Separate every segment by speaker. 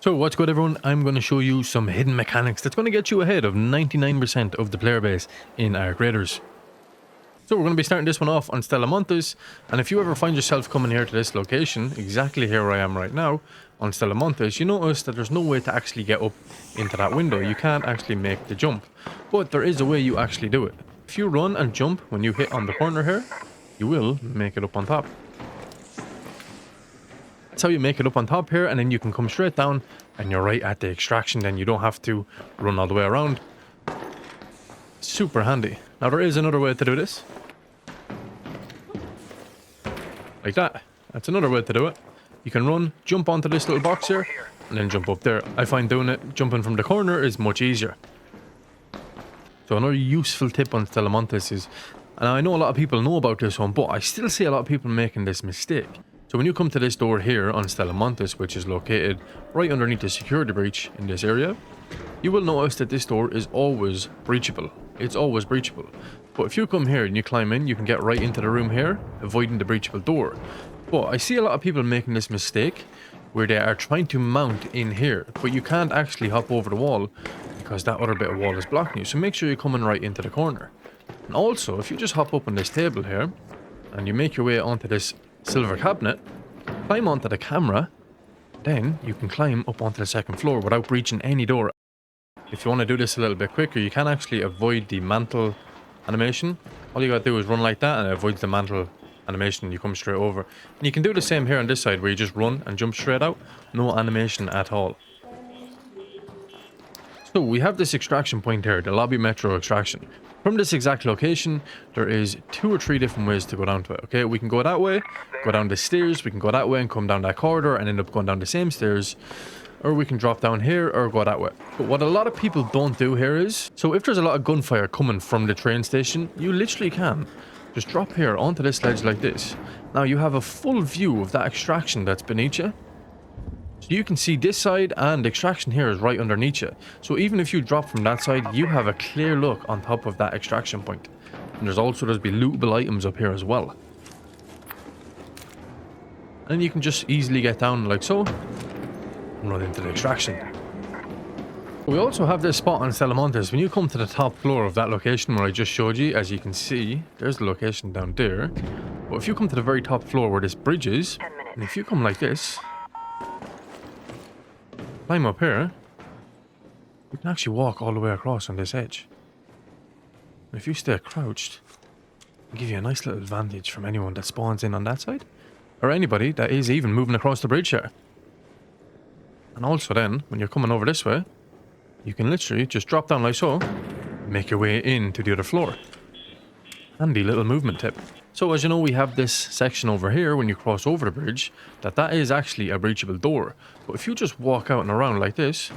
Speaker 1: So what's good everyone, I'm going to show you some hidden mechanics that's going to get you ahead of 99% of the player base in Arc Raiders. So we're going to be starting this one off on Stella Montes, and if you ever find yourself coming here to this location, exactly here where I am right now, on Stella Montes, you notice that there's no way to actually get up into that window. You can't actually make the jump, but there is a way you actually do it. If you run and jump when you hit on the corner here, you will make it up on top. That's how you make it up on top here, and then you can come straight down and you're right at the extraction. Then you don't have to run all the way around. Super handy. Now there is another way to do this. Like that. That's another way to do it. You can run, jump onto this little box here, and then jump up there. I find doing it, jumping from the corner is much easier. So another useful tip on Stella Montes is, and I know a lot of people know about this one, but I still see a lot of people making this mistake. So when you come to this door here on Stella Montes, which is located right underneath the security breach in this area, you will notice that this door is always breachable. It's always breachable. But if you come here and you climb in, you can get right into the room here, avoiding the breachable door. But I see a lot of people making this mistake where they are trying to mount in here, but you can't actually hop over the wall because that other bit of wall is blocking you. So make sure you're coming right into the corner. And also, if you just hop up on this table here and you make your way onto this silver cabinet, climb onto the camera, then you can climb up onto the second floor without breaching any door. If you want to do this a little bit quicker, you can actually avoid the mantle animation. All you gotta do is run like that and it avoids the mantle animation and you come straight over. And you can do the same here on this side where you just run and jump straight out. No animation at all. So we have this extraction point here, the lobby metro extraction. From this exact location, there is 2 or 3 different ways to go down to it, okay? We can go that way, go down the stairs, we can go that way and come down that corridor and end up going down the same stairs. Or we can drop down here or go that way. But what a lot of people don't do here is, so if there's a lot of gunfire coming from the train station, you literally can just drop here onto this ledge like this. Now you have a full view of that extraction that's beneath you. So you can see this side, and extraction here is right underneath you. So even if you drop from that side, you have a clear look on top of that extraction point. And there's be lootable items up here as well. And you can just easily get down like so and run into the extraction. We also have this spot on Stella Montes. When you come to the top floor of that location where I just showed you, as you can see, there's the location down there. But if you come to the very top floor where this bridge is, and if you come like this, climb up here, you can actually walk all the way across on this edge. And if you stay crouched, it'll give you a nice little advantage from anyone that spawns in on that side, or anybody that is even moving across the bridge here. And also then, when you're coming over this way, you can literally just drop down like so, make your way into the other floor. Handy little movement tip. So as you know, we have this section over here when you cross over the bridge, that is actually a breachable door. But if you just walk out and around like this,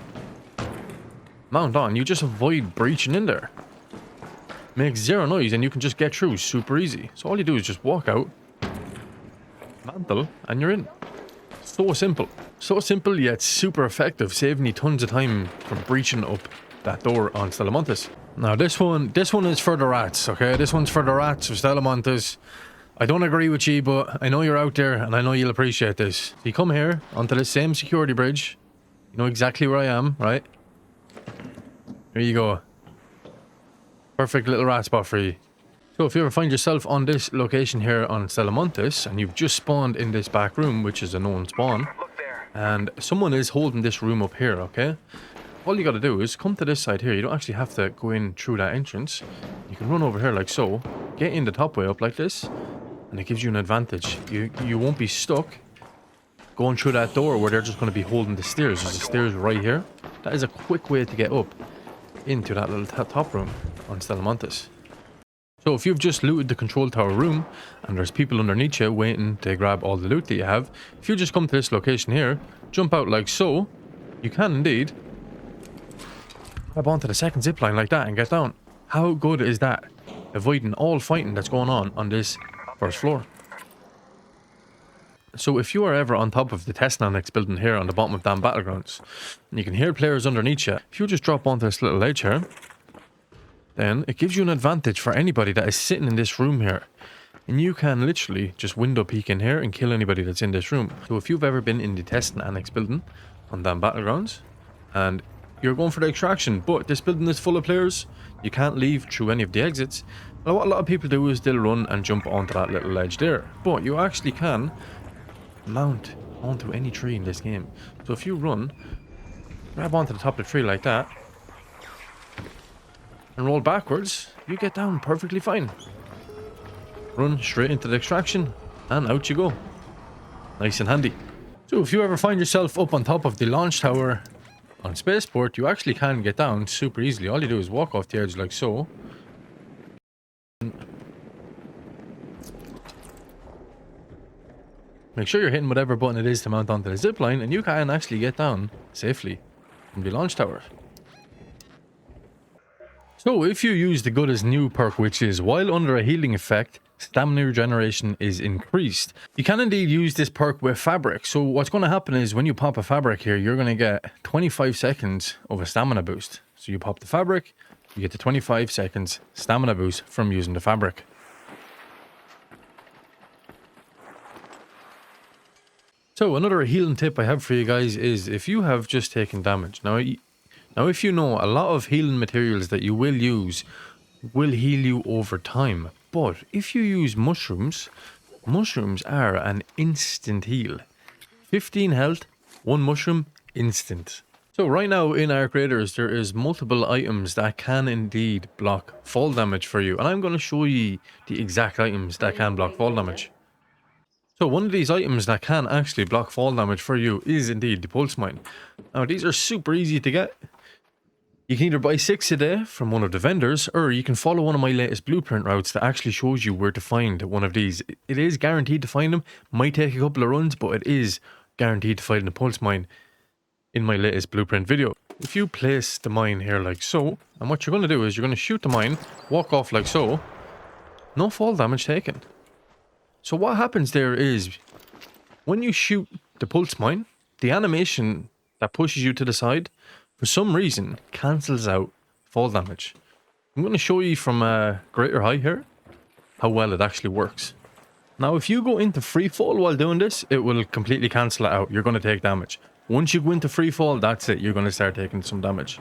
Speaker 1: mount on, you just avoid breaching in there. Makes 0 noise and you can just get through super easy. So all you do is just walk out, mantle, and you're in. So simple. So simple yet super effective, saving you tons of time from breaching up that door on Stella Montes. Now this one is for the rats, okay? This one's for the rats of Stella Montes. I don't agree with you, but I know you're out there and I know you'll appreciate this. So you come here onto the same security bridge. You know exactly where I am, right? Here you go. Perfect little rat spot for you. So if you ever find yourself on this location here on Stella Montes and you've just spawned in this back room, which is a known spawn, and someone is holding this room up here, okay? All you gotta do is come to this side here. You don't actually have to go in through that entrance. You can run over here like so, get in the top way up like this, and it gives you an advantage. You won't be stuck going through that door where they're just going to be holding the stairs. There's the stairs right here. That is a quick way to get up into that little top room on Stella Montes. So if you've just looted the control tower room and there's people underneath you waiting to grab all the loot that you have, if you just come to this location here, jump out like so, you can indeed grab onto the second zipline like that and get down. How good is that? Avoiding all fighting that's going on this first floor. So if you are ever on top of the test annex building here on the bottom of damn battlegrounds, and you can hear players underneath you, if you just drop onto this little ledge here, then it gives you an advantage for anybody that is sitting in this room here. And you can literally just window peek in here and kill anybody that's in this room. So if you've ever been in the testing annex building, on them battlegrounds, and you're going for the extraction. But this building is full of players. You can't leave through any of the exits. And what a lot of people do is they'll run and jump onto that little ledge there. But you actually can mount onto any tree in this game. So if you run, grab onto the top of the tree like that, and roll backwards, you get down perfectly fine. Run straight into the extraction, and out you go. Nice and handy. So if you ever find yourself up on top of the launch tower on Spaceport, you actually can get down super easily. All you do is walk off the edge like so. Make sure you're hitting whatever button it is to mount onto the zipline, and you can actually get down safely from the launch tower. So if you use the good as new perk, which is while under a healing effect, stamina regeneration is increased. You can indeed use this perk with fabric. So what's going to happen is when you pop a fabric here, you're going to get 25 seconds of a stamina boost. So you pop the fabric, you get the 25 seconds stamina boost from using the fabric. So another healing tip I have for you guys is if you have just taken damage. Now if you know, a lot of healing materials that you will use will heal you over time. But if you use mushrooms, mushrooms are an instant heal. 15 health, 1 mushroom, instant. So right now in our creators, there is multiple items that can indeed block fall damage for you. And I'm going to show you the exact items that can block fall damage. So one of these items that can actually block fall damage for you is indeed the pulse mine. Now these are super easy to get. You can either buy 6 a day from one of the vendors, or you can follow one of my latest blueprint routes that actually shows you where to find one of these. It is guaranteed to find them. Might take a couple of runs, but it is guaranteed to find the pulse mine in my latest blueprint video. If you place the mine here like so, and what you're going to do is you're going to shoot the mine, walk off like so, no fall damage taken. So what happens there is, when you shoot the pulse mine, the animation that pushes you to the side, for some reason, cancels out fall damage. I'm going to show you from a greater height here how well it actually works. Now, if you go into free fall while doing this, it will completely cancel it out. You're going to take damage. Once you go into free fall, that's it. You're going to start taking some damage.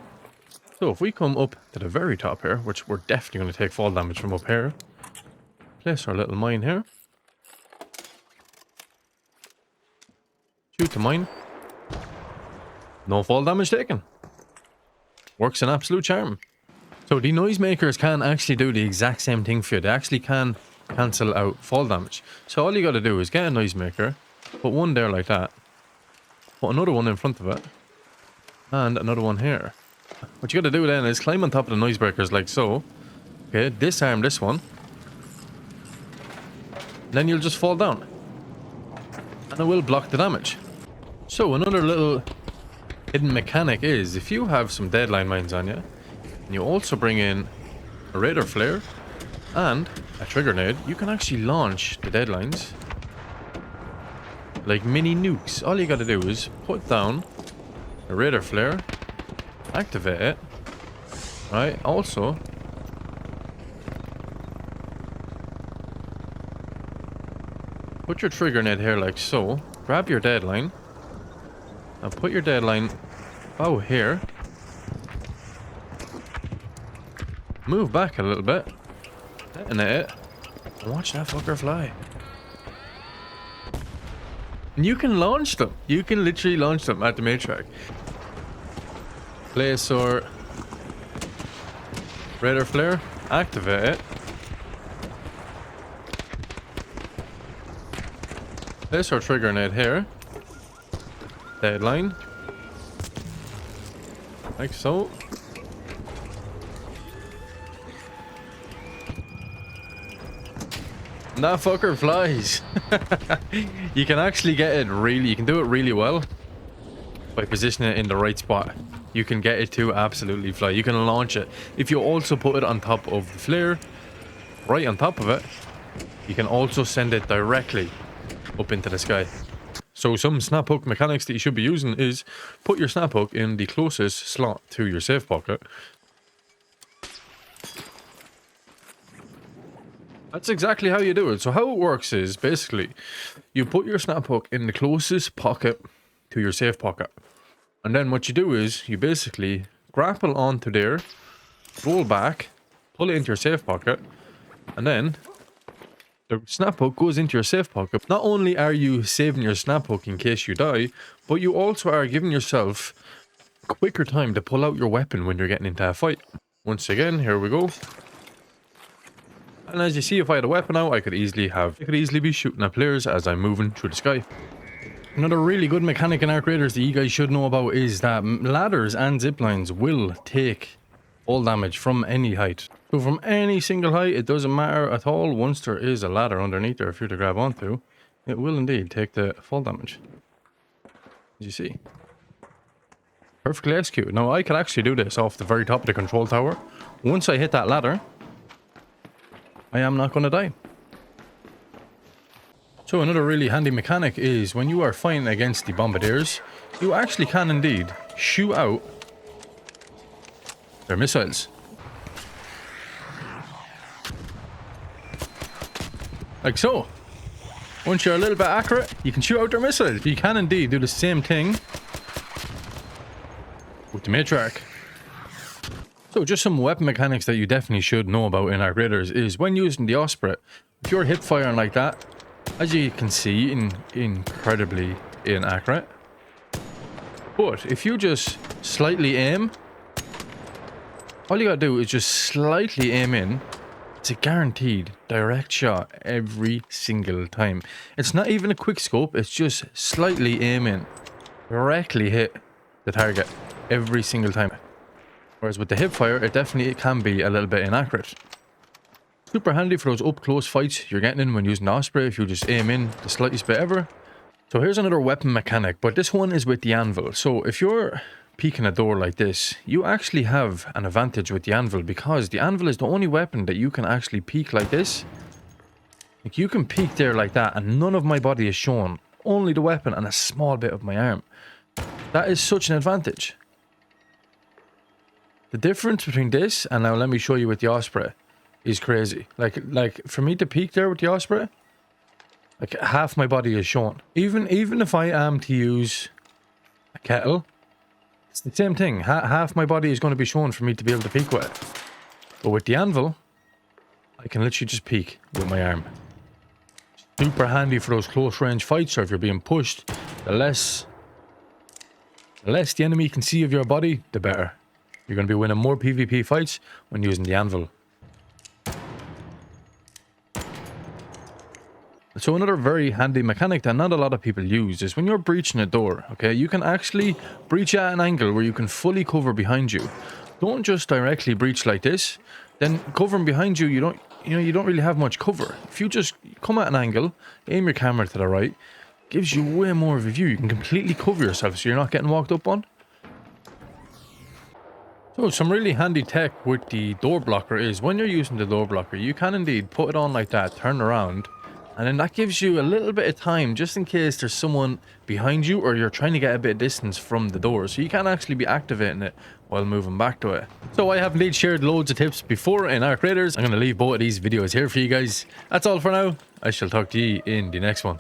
Speaker 1: So if we come up to the very top here, which we're definitely going to take fall damage from up here, place our little mine here. Shoot the mine. No fall damage taken. Works an absolute charm. So the noisemakers can actually do the exact same thing for you. They actually can cancel out fall damage. So all you got to do is get a noisemaker, put one there like that, put another one in front of it, and another one here. What you got to do then is climb on top of the noisebreakers like so. Okay, disarm this one. Then you'll just fall down. And it will block the damage. So another little hidden mechanic is, if you have some deadline mines on you, and you also bring in a radar flare and a trigger nade, you can actually launch the deadlines like mini nukes. All you gotta do is put down a radar flare, activate it, right? Also, put your trigger nade here like so, grab your deadline, and put your deadline out here. Move back a little bit. Detonate it. And watch that fucker fly. And you can launch them. You can literally launch them at the matriarch. Place our radar flare. Activate it. Place our trigger nade here. Deadline. Like so. And that fucker flies. You can actually get it really, you can do it really well by positioning it in the right spot. You can get it to absolutely fly. You can launch it. If you also put it on top of the flare, right on top of it, you can also send it directly up into the sky. So some snap hook mechanics that you should be using is put your snap hook in the closest slot to your safe pocket. That's exactly how you do it. So how it works is basically you put your snap hook in the closest pocket to your safe pocket. And then what you do is you basically grapple onto there, roll back, pull it into your safe pocket, and then the snap hook goes into your safe pocket. Not only are you saving your snap hook in case you die, but you also are giving yourself quicker time to pull out your weapon when you're getting into a fight. Once again, here we go. And as you see, if I had a weapon out, I could easily be shooting at players as I'm moving through the sky. Another really good mechanic in Arc Raiders that you guys should know about is that ladders and ziplines will take fall damage from any height. So from any single height, it doesn't matter at all. Once there is a ladder underneath there for you to grab onto, it will indeed take the fall damage. As you see. Perfectly executed. Now I could actually do this off the very top of the control tower. Once I hit that ladder, I am not going to die. So another really handy mechanic is when you are fighting against the bombardiers, you actually can indeed shoot out their missiles. Like so. Once you're a little bit accurate, you can shoot out their missiles. You can indeed do the same thing with the matriarch. So just some weapon mechanics that you definitely should know about in Arc Raiders is when using the Osprey, if you're hip firing like that, as you can see, incredibly inaccurate. But if you just slightly aim, all you gotta do is just slightly aim in. It's a guaranteed direct shot every single time. It's not even a quick scope, it's just slightly aim in. Directly hit the target every single time. Whereas with the hip fire, it definitely can be a little bit inaccurate. Super handy for those up close fights you're getting in when using the Osprey if you just aim in the slightest bit ever. So here's another weapon mechanic, but this one is with the Anvil. So if you're peeking a door like this, you actually have an advantage with the Anvil because the Anvil is the only weapon that you can actually peek like this. Like you can peek there like that and none of my body is shown, only the weapon and a small bit of my arm. That is such an advantage. The difference between this and now let me show you with the Osprey is crazy. Like for me to peek there with the Osprey, like half my body is shown. Even if I am to use a kettle, it's the same thing. Half my body is going to be shown for me to be able to peek with it. But with the Anvil, I can literally just peek with my arm. Super handy for those close range fights, or if you're being pushed, the less the enemy can see of your body, the better. You're going to be winning more PvP fights when using the Anvil. So another very handy mechanic that not a lot of people use is when you're breaching a door, okay, you can actually breach at an angle where you can fully cover behind you. Don't just directly breach like this, then covering behind you, you don't really have much cover. If you just come at an angle, aim your camera to the right, gives you way more of a view. You can completely cover yourself so you're not getting walked up on. So some really handy tech with the door blocker is when you're using the door blocker, you can indeed put it on like that, turn around, and then that gives you a little bit of time just in case there's someone behind you or you're trying to get a bit of distance from the door. So you can actually be activating it while moving back to it. So I have indeed shared loads of tips before in Arc Raiders. I'm going to leave both of these videos here for you guys. That's all for now. I shall talk to you in the next one.